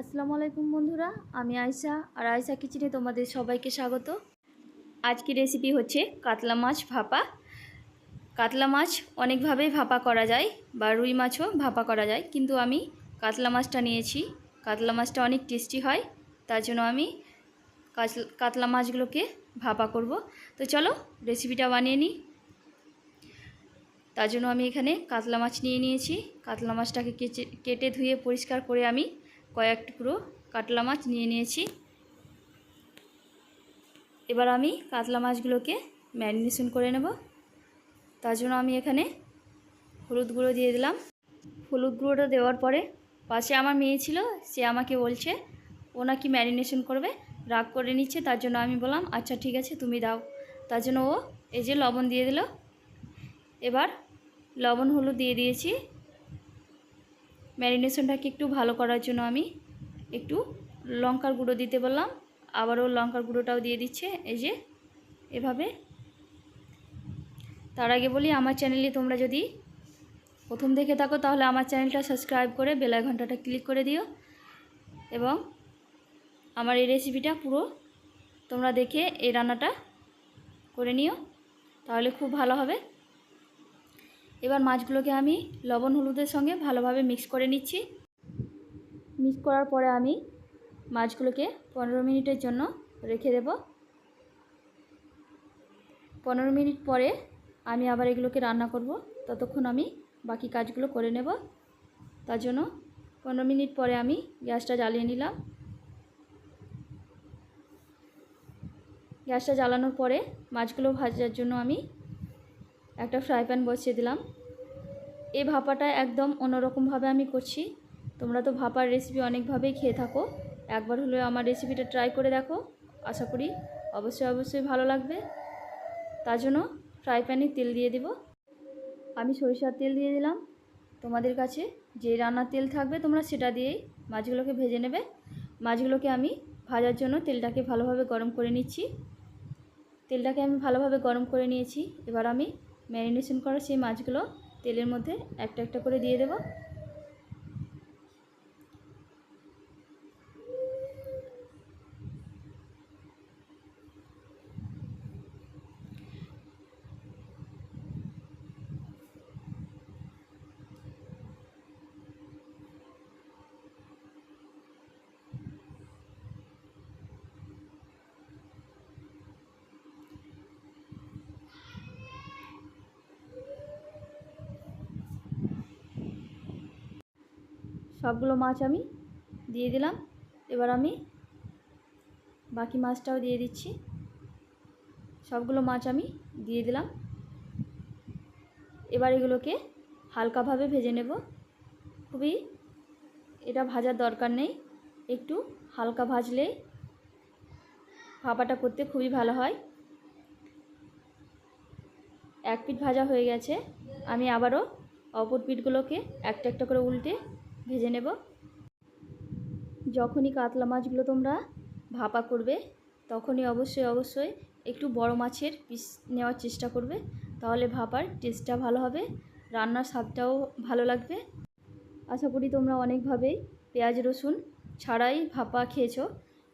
আসসালামু আলাইকুম বন্ধুরা, আমি আয়শা আর আয়শা কিচেনে তোমাদের সবাইকে স্বাগত। আজকের রেসিপি হচ্ছে কাতলা মাছ ভাপা। কাতলা মাছ অনেকভাবেই ভাপা করা যায় বা রুই মাছও ভাপা করা যায়, কিন্তু আমি কাতলা মাছটা নিয়েছি। কাতলা মাছটা অনেক টেস্টি হয়, তার জন্য আমি কাতলা মাছগুলোকে ভাপা করব। তো চলো রেসিপিটা বানিয়ে নিই। তার জন্য আমি এখানে কাতলা মাছ নিয়ে নিয়েছি। কাতলা মাছটাকে কেটে ধুয়ে পরিষ্কার করে আমি কয়েক টুকরো কাতলা মাছ নিয়ে নিয়েছি। এবার আমি কাতলা মাছগুলোকে ম্যারিনেশন করে নেব। তার জন্য আমি এখানে হলুদ গুঁড়ো দিয়ে দিলাম। হলুদ গুঁড়োটা দেওয়ার পরে পাশে আমার মেয়ে ছিল, সে আমাকে বলছে ও নাকি ম্যারিনেশন করবে, রাগ করে নিচ্ছে। তার জন্য আমি বললাম আচ্ছা ঠিক আছে তুমি দাও। তার জন্য ও এই যে লবণ দিয়ে দিল। এবার লবণ হলুদ দিয়ে দিয়েছি। ম্যারিনেশনটাকে একটু ভালো করার জন্য আমি একটু লঙ্কার গুঁড়ো দিতে বললাম, আবারও লঙ্কার গুঁড়োটাও দিয়ে দিচ্ছে এই যে এভাবে। তার আগে বলি, আমার চ্যানেলে তোমরা যদি প্রথম দেখে থাকো তাহলে আমার চ্যানেলটা সাবস্ক্রাইব করে বেল আইকনটা ক্লিক করে দিও এবং আমার এই রেসিপিটা পুরো তোমরা দেখে এই রান্নাটা করে নিও, তাহলে খুব ভালো হবে। এবার মাছগুলোকে আমি লবণ হলুদের সঙ্গে ভালোভাবে মিক্স করে নিচ্ছি। মিক্স করার পরে আমি মাছগুলোকে 15 মিনিটের জন্য রেখে দেব। 15 মিনিট পরে আমি আবার এগুলোকে রান্না করব, ততক্ষণ আমি বাকি কাজগুলো করে নেব। তার জন্য 15 মিনিট পরে আমি গ্যাসটা জ্বালিয়ে নিলাম। গ্যাসটা জ্বালানোর পরে মাছগুলো ভাজার জন্য আমি একটা ফ্রাই প্যান বসিয়ে দিলাম। এই ভাপাটা একদম অন্যরকমভাবে আমি করছি। তোমরা তো ভাপার রেসিপি অনেকভাবেই খেয়ে থাকো, একবার হলেও আমার রেসিপিটা ট্রাই করে দেখো, আশা করি অবশ্যই ভালো লাগবে। তার জন্য ফ্রাই প্যানে তেল দিয়ে দেব। আমি সরিষার তেল দিয়ে দিলাম। তোমাদের কাছে যে রান্নার তেল থাকবে তোমরা সেটা দিয়েই মাছগুলোকে ভেজে নেবে। মাছগুলোকে আমি ভাজার জন্য তেলটাকে ভালোভাবে গরম করে নিচ্ছি। তেলটাকে আমি ভালোভাবে গরম করে নিয়েছি। এবার আমি ম্যারিনেশন করা সেই মাছগুলো তেলের মধ্যে একটা একটা করে দিয়ে দেব। সবগুলো মাছ আমি দিয়ে দিলাম। এবার আমি বাকি মাছটাও দিয়ে দিচ্ছি। সবগুলো মাছ আমি দিয়ে দিলাম। এবার এগুলোকে হালকাভাবে ভেজে নেব। খুবই এটা ভাজার দরকার নেই, একটু হালকা ভাজলে ভাপাটা করতে খুবই ভালো হয়। এক পিঠ ভাজা হয়ে গেছে, আমি আবারও অপর পিঠগুলোকে একটা একটা করে উল্টে ভেজে নেব। যখনই কাতলা মাছগুলো তোমরা ভাপা করবে তখনই অবশ্যই একটু বড় মাছের পিস নেওয়ার চেষ্টা করবে, তাহলে ভাপার টেস্টটা ভালো হবে, রান্নার স্বাদটাও ভালো লাগবে। আশা করি তোমরা অনেকভাবেই পেঁয়াজ রসুন ছাড়াই ভাপা খেয়েছো,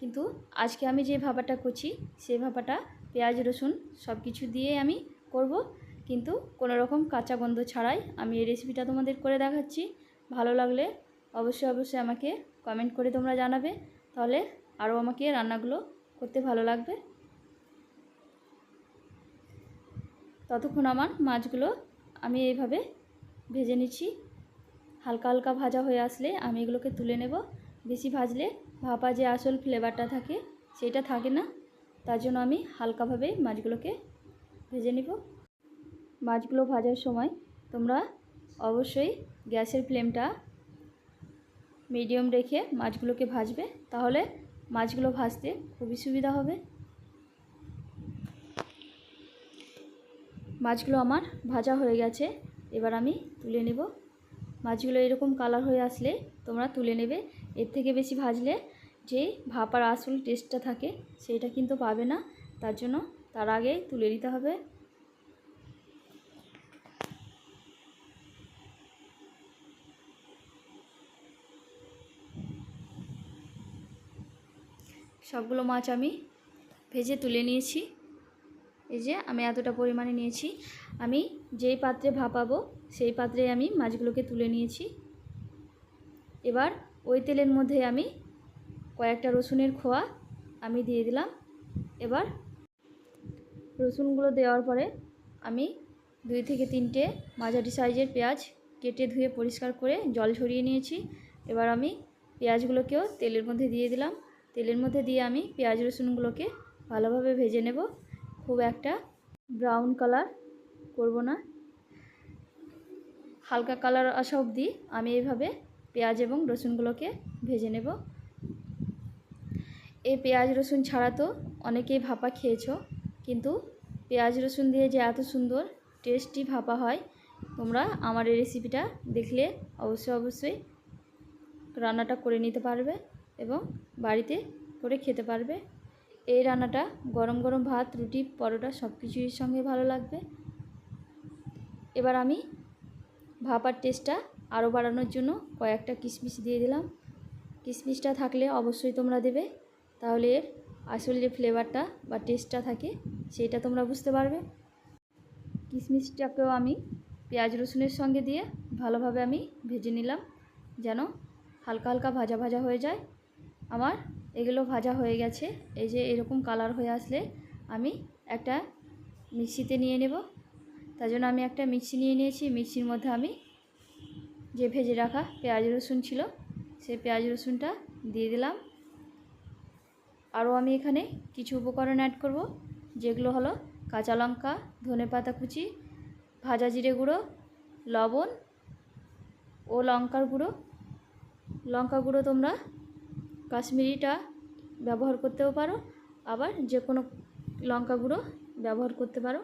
কিন্তু আজকে আমি যে ভাপাটা করছি সেই ভাপাটা পেঁয়াজ রসুন সব কিছু দিয়ে আমি করব, কিন্তু কোনো রকম কাঁচা গন্ধ ছাড়াই আমি এই রেসিপিটা তোমাদের করে দেখাচ্ছি। ভালো লাগলে অবশ্যই আমাকে কমেন্ট করে তোমরা জানাবে, তাহলে আরও আমাকে রান্নাগুলো করতে ভালো লাগবে। ততক্ষণ আমার মাছগুলো আমি এইভাবে ভেজে নিচ্ছি। হালকা হালকা ভাজা হয়ে আসলে আমি এগুলোকে তুলে নেব। বেশি ভাজলে ভাপা যে আসল ফ্লেভারটা থাকে সেটা থাকে না, তার জন্য আমি হালকাভাবে মাছগুলোকে ভেজে নেব। মাছগুলো ভাজার সময় তোমরা অবশ্যই গ্যাসের ফ্লেমটা মিডিয়াম রেখে মাছগুলোকে ভাজবে, তাহলে মাছগুলো ভাজতে খুবই সুবিধা হবে। মাছগুলো আমার ভাজা হয়ে গেছে, এবার আমি তুলে নেব। মাছগুলো এরকম কালার হয়ে আসলে তোমরা তুলে নেবে। এর থেকে বেশি ভাজলে যে ভাপার আসল টেস্টটা থাকে সেটা কিন্তু পাবে না, তার জন্য তার আগে তুলে নিতে হবে। সবগুলো মাছ আমি ভেজে তুলে নিয়েছি। এই যে আমি এতটা পরিমাণে নিয়েছি। আমি যেই পাত্রে ভাপাবো সেই পাত্রে আমি মাছগুলোকে তুলে নিয়েছি। এবার ওই তেলের মধ্যে আমি কয়েকটা রসুনের খোয়া আমি দিয়ে দিলাম। এবার রসুনগুলো দেওয়ার পরে আমি 2 থেকে 3টে মাঝারি সাইজের পেঁয়াজ কেটে ধুয়ে পরিষ্কার করে জল ঝরিয়ে নিয়েছি। এবার আমি পেঁয়াজগুলোকেও তেলের মধ্যে দিয়ে দিলাম। তেলের মধ্যে দিয়ে আমি পেঁয়াজ রসুনগুলোকে ভালোভাবে ভেজে নেব। খুব একটা ব্রাউন কালার করব না, হালকা কালার আসা অবধি আমি এইভাবে পেঁয়াজ এবং রসুনগুলোকে ভেজে নেব। এই পেঁয়াজ রসুন ছাড়া তো অনেকেই ভাপা খেয়েছো, কিন্তু পেঁয়াজ রসুন দিয়ে যে এত সুন্দর টেস্টি ভাপা হয়, তোমরা আমার এই রেসিপিটা দেখলে অবশ্যই রান্নাটা করে নিতে পারবে এবং বাড়িতে করে খেতে পারবে। এই রান্নাটা গরম গরম ভাত, রুটি, পরোটা সব কিছুর সঙ্গে ভালো লাগবে। এবার আমি ভাপার টেস্টটা আরও বাড়ানোর জন্য কয়েকটা কিশমিশ দিয়ে দিলাম। কিশমিশটা থাকলে অবশ্যই তোমরা দেবে, তাহলে এর আসল যে ফ্লেভারটা বা টেস্টটা থাকে সেইটা তোমরা বুঝতে পারবে। কিশমিশটাকেও আমি পেঁয়াজ রসুনের সঙ্গে দিয়ে ভালোভাবে আমি ভেজে নিলাম, যেন হালকা হালকা ভাজা ভাজা হয়ে যায়। আমার এগুলো ভাজা হয়ে গেছে। এই যে এরকম কালার হয়ে আসলে আমি একটা মিক্সিতে নিয়ে নেব। তার জন্য আমি একটা মিক্সি নিয়ে নিয়েছি। মিক্সির মধ্যে আমি যে ভেজে রাখা পেঁয়াজ রসুন ছিল সেই পেঁয়াজ রসুনটা দিয়ে দিলাম। আরও আমি এখানে কিছু উপকরণ অ্যাড করব, যেগুলো হলো কাঁচা লঙ্কা, ধনেপাতা কুচি, ভাজা জিরে গুঁড়ো, লবণ ও লঙ্কার গুঁড়ো। লঙ্কা গুঁড়ো তোমরা কাশ্মীরিটা ব্যবহার করতেও পারো, আবার যে কোনো লঙ্কা গুঁড়ো ব্যবহার করতে পারো,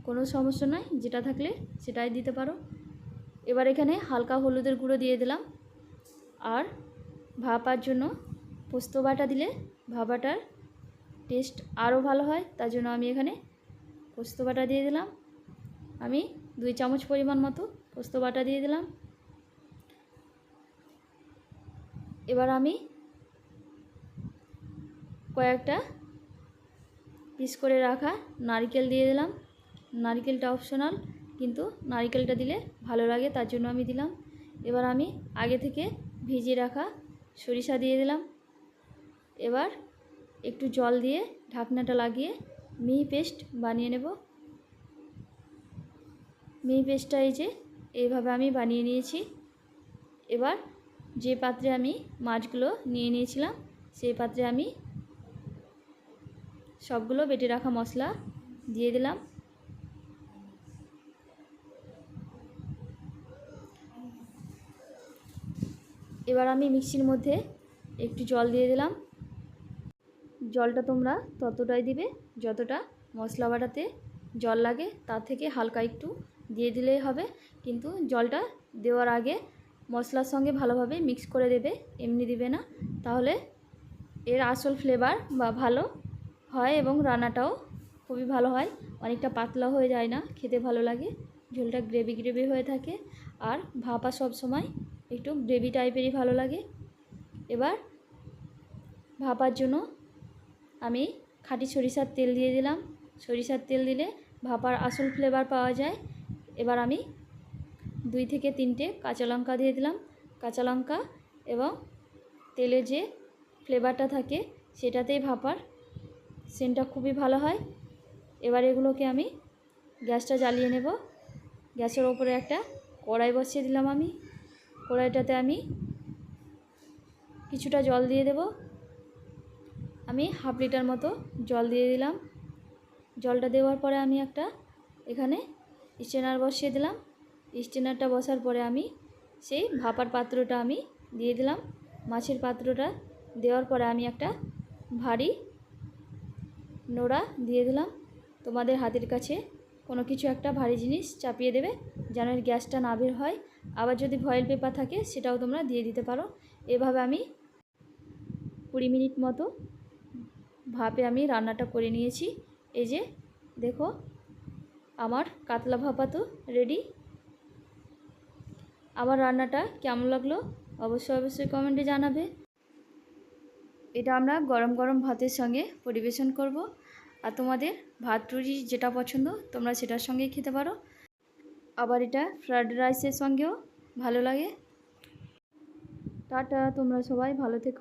কোনো সমস্যা নয়, যেটা থাকলে সেটাই দিতে পারো। এবার এখানে হালকা হলুদের গুঁড়ো দিয়ে দিলাম। আর ভাপার জন্য পোস্ত বাটা দিলে ভাপাটার টেস্ট আরও ভালো হয়, তার জন্য আমি এখানে পোস্ত বাটা দিয়ে দিলাম। আমি 2 চামচ পরিমাণ মতো পোস্ত বাটা দিয়ে দিলাম। এবার আমি কয়েকটা পিস করে রাখা নারকেল দিয়ে দিলাম। নারকেলটা অপশনাল, কিন্তু নারকেলটা দিলে ভালো লাগে, তার জন্য আমি দিলাম। এবার আমি আগে থেকে ভিজিয়ে রাখা সরিষা দিয়ে দিলাম। এবার একটু জল দিয়ে ঢাকনাটা লাগিয়ে মিহি পেস্ট বানিয়ে নেব। মিহি পেস্টটা এই যে এইভাবে আমি বানিয়ে নিয়েছি। এবার যে পাত্রে আমি মাছগুলো নিয়ে নিয়েছিলাম সেই পাত্রে আমি সবগুলো বেটে রাখা মশলা দিয়ে দিলাম। এবার আমি মিক্সির মধ্যে একটু জল দিয়ে দিলাম। জলটা তোমরা ততটাই দিবে যতটা মশলা বাটাতে জল লাগে, তার থেকে হালকা একটু দিয়ে দিলেই হবে। কিন্তু জলটা দেওয়ার আগে মশলার সঙ্গে ভালোভাবে মিক্স করে দেবে, এমনি দিবে না, তাহলে এর আসল ফ্লেভার বা ভালো হয় এবং রান্নাটাও খুবই ভালো হয়। অনেকটা পাতলা হয়ে যায় না, খেতে ভালো লাগে, ঝোলটা গ্রেভি গ্রেভি হয়ে থাকে। আর ভাপা সব সময় একটু গ্রেভি টাইপেরই ভালো লাগে। এবার ভাপার জন্য আমি খাঁটি সরিষার তেল দিয়ে দিলাম। সরিষার তেল দিলে ভাপার আসল ফ্লেভার পাওয়া যায়। এবার আমি 2 থেকে 3টে কাঁচা লঙ্কা দিয়ে দিলাম। কাঁচা লঙ্কা এবং তেলে যে ফ্লেভারটা থাকে সেটাতেই ভাপার সেন্টটা খুবই ভালো হয়। এবার এগুলোকে আমি গ্যাসটা জ্বালিয়ে নেব। গ্যাসের ওপরে একটা কড়াই বসিয়ে দিলাম। আমি কড়াইটাতে আমি কিছুটা জল দিয়ে দেব। আমি হাফ লিটার মতো জল দিয়ে দিলাম। জলটা দেওয়ার পরে আমি একটা এখানে স্ট্রেনার বসিয়ে দিলাম। স্ট্রেনারটা বসার পরে আমি সেই ভাপার পাত্রটা আমি দিয়ে দিলাম। মাছের পাত্রটা দেওয়ার পরে আমি একটা ভারী নোড়া দিয়ে দিলাম। তোমাদের হাতের কাছে কোনো কিছু একটা ভারী জিনিস চাপিয়ে দেবে যেন এর গ্যাসটা না বের হয়। আবার যদি ফয়েল পেপার থাকে সেটাও তোমরা দিয়ে দিতে পারো। এভাবে আমি 20 মিনিট মতো ভাপে আমি রান্নাটা করে নিয়েছি। এই যে দেখো আমার কাতলা ভাপা তো রেডি। আমার রান্নাটা কেমন লাগলো অবশ্যই কমেন্টে জানাবে। এটা আমরা গরম গরম ভাতের সঙ্গে পরিবেশন করব। আর তোমাদের ভাত রুটি যেটা পছন্দ তোমরা সেটার সঙ্গেই খেতে পারো। আবার এটা ফ্রাইড রাইসের সঙ্গেও ভালো লাগে। টাটা, তোমরা সবাই ভালো থেকো।